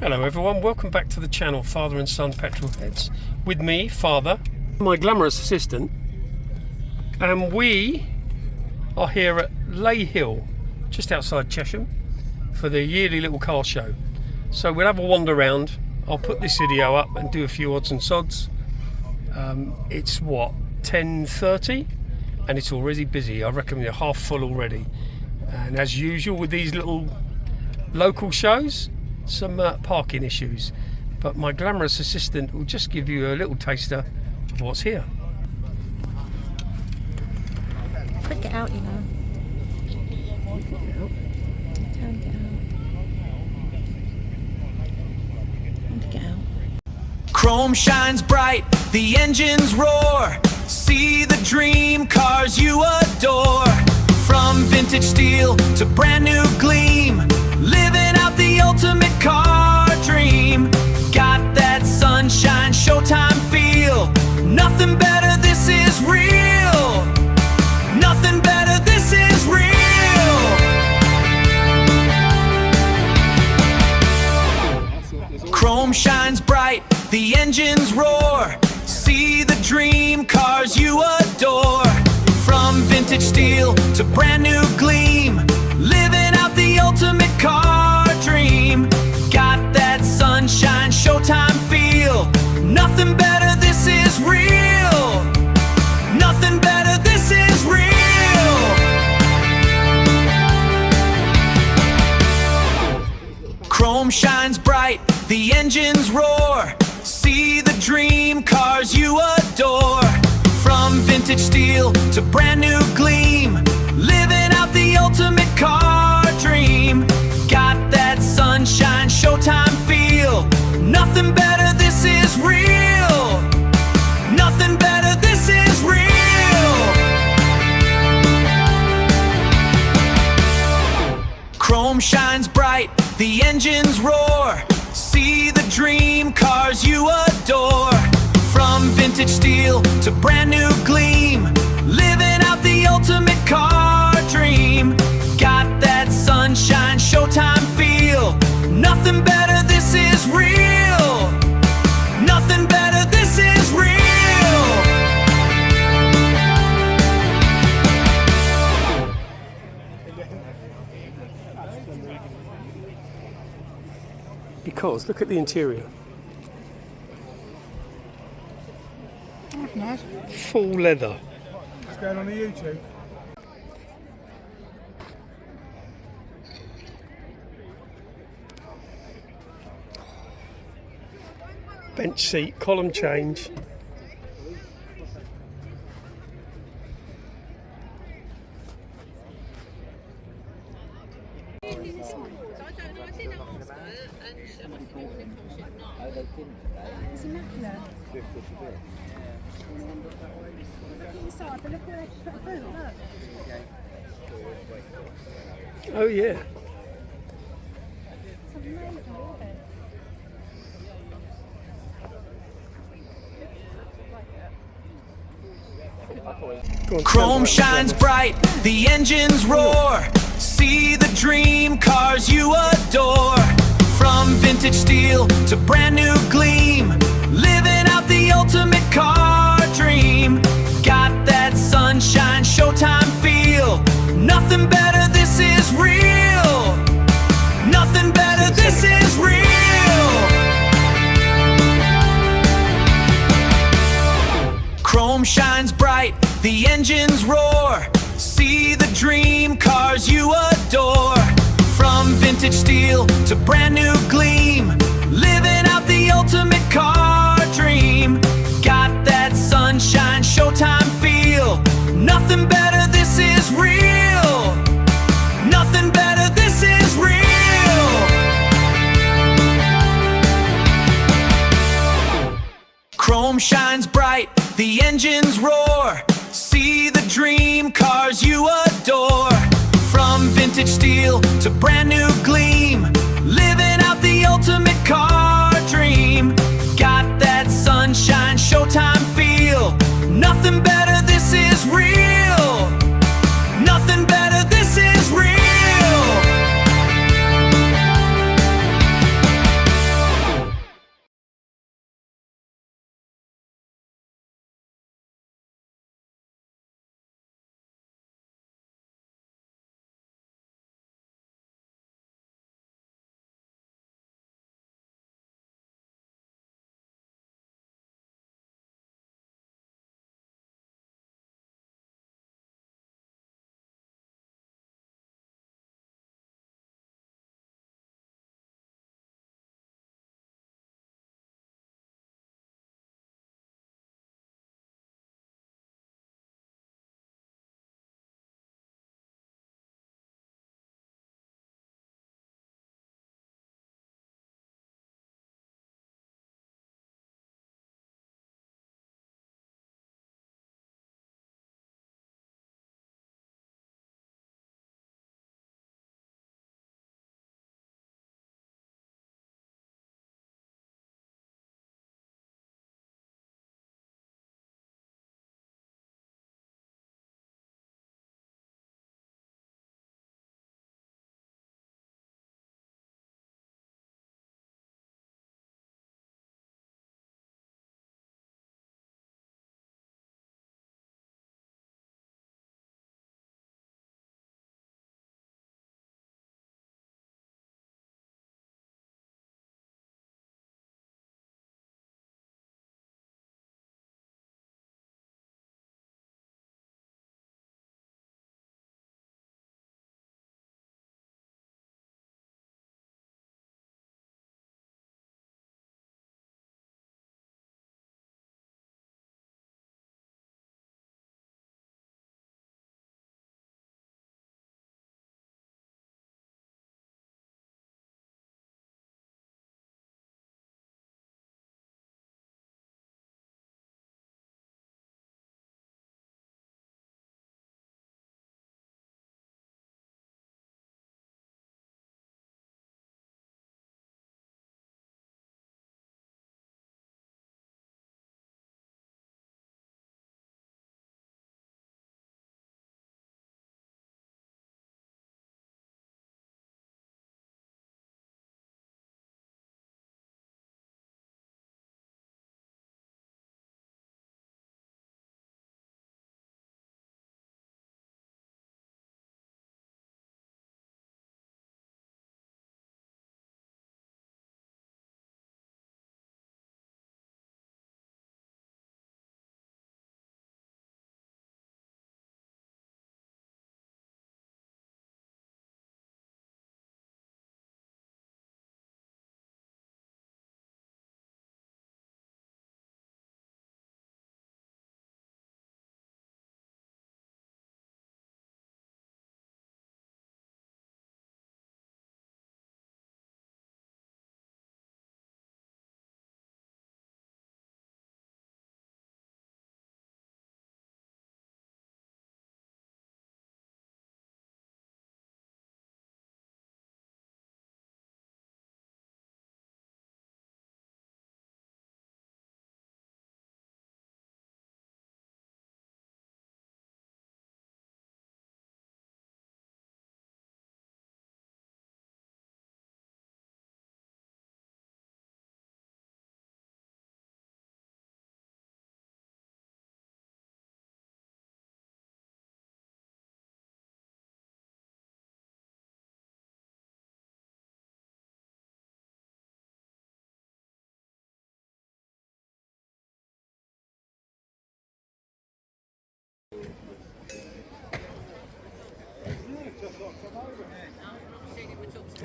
Hello everyone, welcome back to the channel Father and Son Petrolheads. With me, Father, my glamorous assistant, and we are here at Ley Hill, just outside Chesham, for the yearly little car show. So we'll have a wander around. I'll put this video up and do a few odds and sods. It's what, 10:30, and it's already busy. I reckon we're half full already. And as usual with these little local shows, some parking issues, but my glamorous assistant will just give you a little taster of what's here. Quick, get out, you know. Turn, get out. Chrome shines bright, the engines roar. See the dream cars you adore. From vintage steel to brand new gleam, living out the ultimate car dream. Got that sunshine showtime feel. Nothing better, this is real. Nothing better, this is real. Chrome shines bright, the engines roar. See the dream cars you adore. From vintage steel to brand new gleam, living out the ultimate car dream. Got that sunshine showtime feel. Nothing better, this is real. Nothing better, this is real. Chrome shines bright, the engines roar. See the dream cars you adore. From vintage steel to brand new gleam, living out the ultimate car dream. Got that sunshine showtime feel. Nothing better, this is real. Nothing better, this is real. Chrome shines bright, the engines roar. See the dream cars you adore. From vintage steel to brand new gleam, living out the ultimate car dream. Got that sunshine showtime feel. Nothing better, this is real. Nothing better, this is real. Because look at the interior. Nice. Full leather. What's going on the YouTube? Bench seat, column change. It's immaculate. Inside, but look where they put a boot, look. Oh yeah. It's amazing, isn't it? Go on, Chrome shines bright, the engines roar. See the dream cars you adore. From vintage steel to brand new gleam, living out the ultimate car dream. Got that sunshine showtime feel. Nothing better, this is real. Nothing better, this is real. Chrome shines bright, the engines roar. See the dream cars you adore. From vintage steel to brand new gleam, living out the ultimate car dream. Got that sunshine showtime feel. Nothing better, this is real. Nothing better, this is real. Chrome shines bright, the engines roar. See the dream cars you adore. From vintage steel to brand new gleam, living out the ultimate car dream. Got that sunshine showtime feel. Nothing better, this is real. Nothing better, this is real.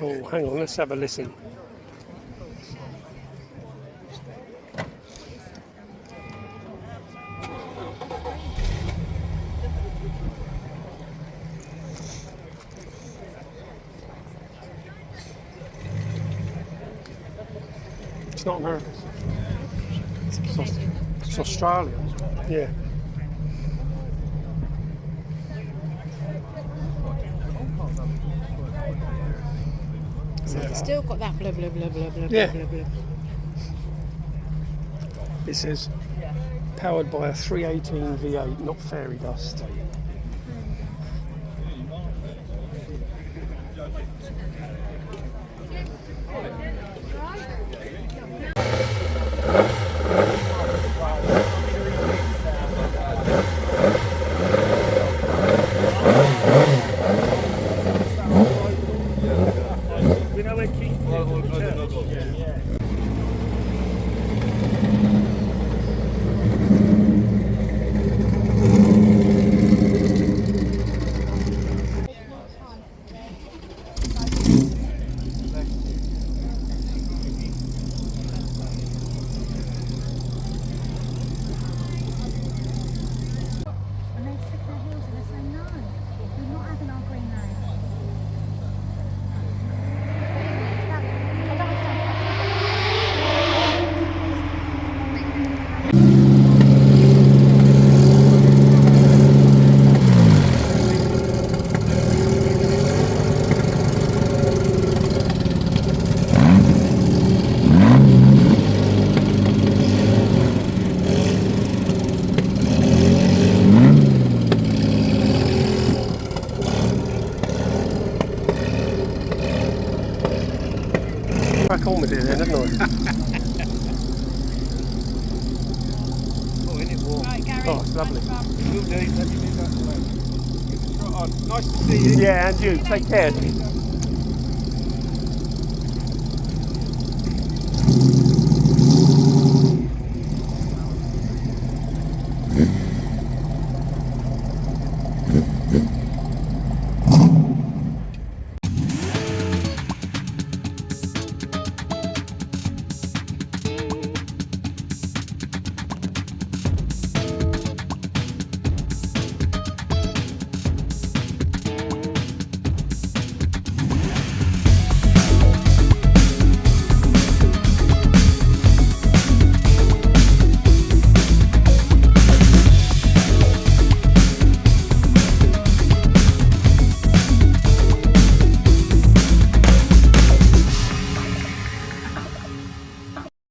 Oh, hang on, let's have a listen. It's not American. It's Australian. Yeah. So it's still got that blah blah blah blah blah Yeah. blah blah. It says powered by a 318 V8, not fairy dust. And they stick their heels in and say, no, we're not having our green nose. Crack on with it then, haven't I? Oh, isn't it warm? Right, Gary. Oh, it's lovely. Will do. Let me do that. Nice to see you. Yeah, and you. Take care.